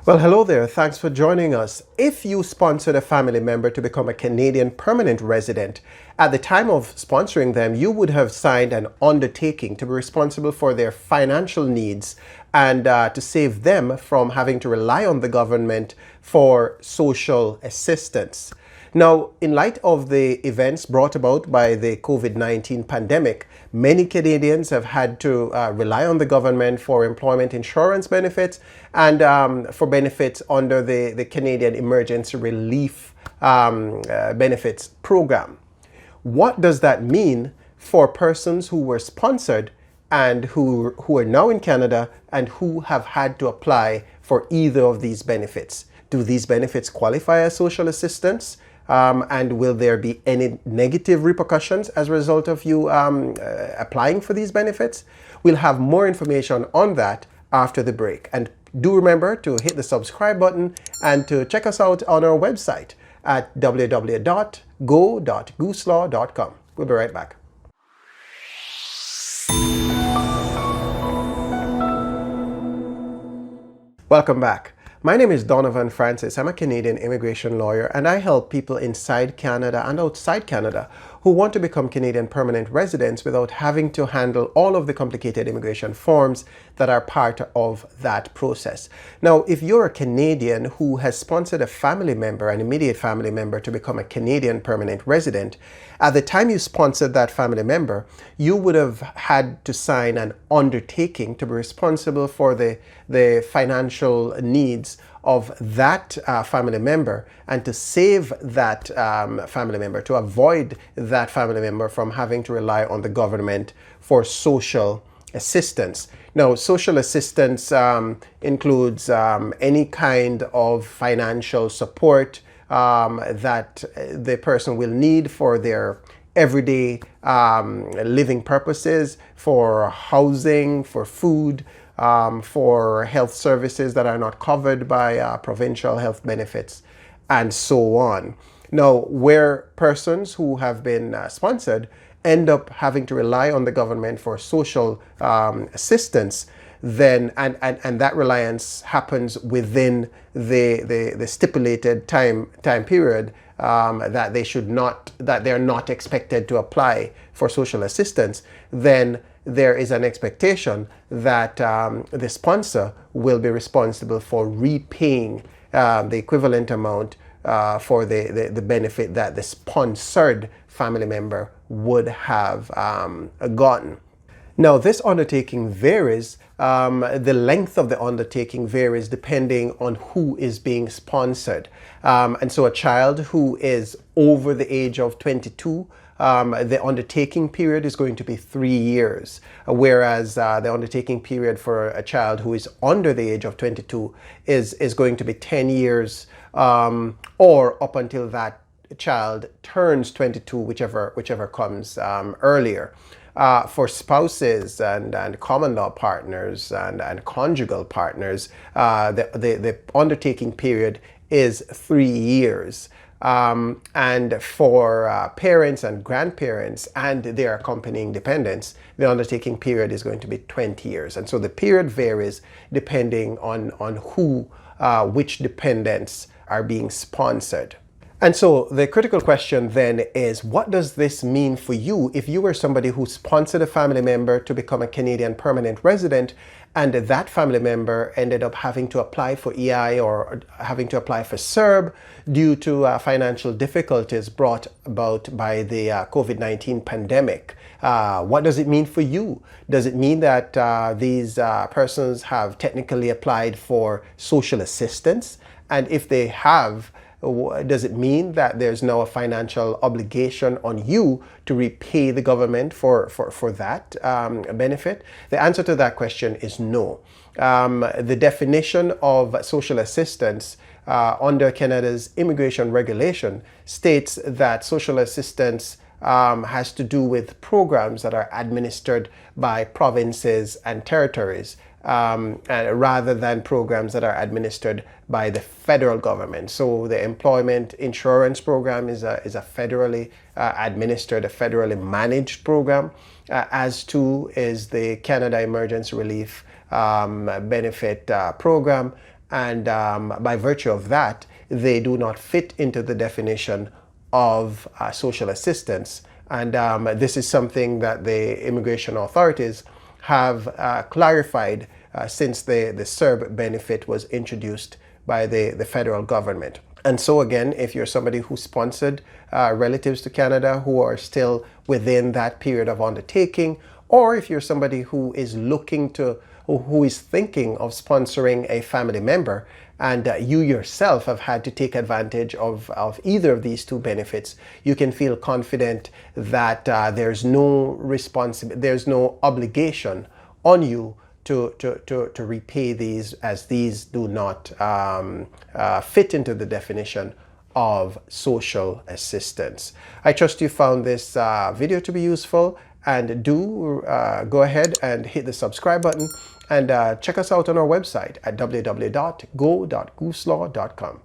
Well, hello there. Thanks for joining us. If you sponsored a family member to become a Canadian permanent resident, at the time of sponsoring them, you would have signed an undertaking to be responsible for their financial needs and to save them from having to rely on the government for social assistance. Now, in light of the events brought about by the COVID-19 pandemic, many Canadians have had to rely on the government for employment insurance benefits and for benefits under the Canadian Emergency Relief Benefits Program. What does that mean for persons who were sponsored and who are now in Canada and who have had to apply for either of these benefits? Do these benefits qualify as social assistance? And will there be any negative repercussions as a result of you applying for these benefits? We'll have more information on that after the break. And do remember to hit the subscribe button and to check us out on our website at www.go.gooselaw.com. We'll be right back. Welcome back. My name is Donovan Francis. I'm a Canadian immigration lawyer and I help people inside Canada and outside Canada who want to become Canadian permanent residents without having to handle all of the complicated immigration forms that are part of that process. Now, if you're a Canadian who has sponsored a family member, an immediate family member, to become a Canadian permanent resident, at the time you sponsored that family member, you would have had to sign an undertaking to be responsible for the financial needs of that family member and to save that family member, to avoid that family member from having to rely on the government for social assistance. Now, social assistance includes any kind of financial support that the person will need for their everyday living purposes, for housing, for food, for health services that are not covered by provincial health benefits, and so on. Now, where persons who have been sponsored end up having to rely on the government for social assistance, then and that reliance happens within the stipulated time period that they're not expected to apply for social assistance, then there is an expectation that the sponsor will be responsible for repaying the equivalent amount for the benefit that the sponsored family member would have gotten. Now, this undertaking varies. The length of the undertaking varies depending on who is being sponsored. And so a child who is over the age of 22, the undertaking period is going to be 3 years, whereas the undertaking period for a child who is under the age of 22 is going to be 10 years, or up until that child turns 22, whichever comes earlier. For spouses and common law partners and conjugal partners, the undertaking period is 3 years. And for parents and grandparents and their accompanying dependents, the undertaking period is going to be 20 years. And so the period varies depending on who, which dependents are being sponsored. And so the critical question then is, what does this mean for you if you were somebody who sponsored a family member to become a Canadian permanent resident and that family member ended up having to apply for EI or having to apply for CERB due to financial difficulties brought about by the COVID-19 pandemic? What does it mean for you? Does it mean that these persons have technically applied for social assistance? And if they have, does it mean that there's now a financial obligation on you to repay the government for that benefit? The answer to that question is no. The definition of social assistance under Canada's immigration regulation states that social assistance has to do with programs that are administered by provinces and territories, rather than programs that are administered by the federal government. So the employment insurance program is a federally administered, a federally managed program, as too is the Canada Emergency Relief Benefit Program and by virtue of that, they do not fit into the definition of social assistance. And this is something that the immigration authorities have clarified since the CERB benefit was introduced by the federal government. And so again, if you're somebody who sponsored relatives to Canada who are still within that period of undertaking, or if you're somebody who is who is thinking of sponsoring a family member, and you yourself have had to take advantage of either of these two benefits, you can feel confident that there's no obligation on you to repay these, as these do not fit into the definition of social assistance. I trust you found this video to be useful, and do go ahead and hit the subscribe button, and check us out on our website at www.go.gooselaw.com.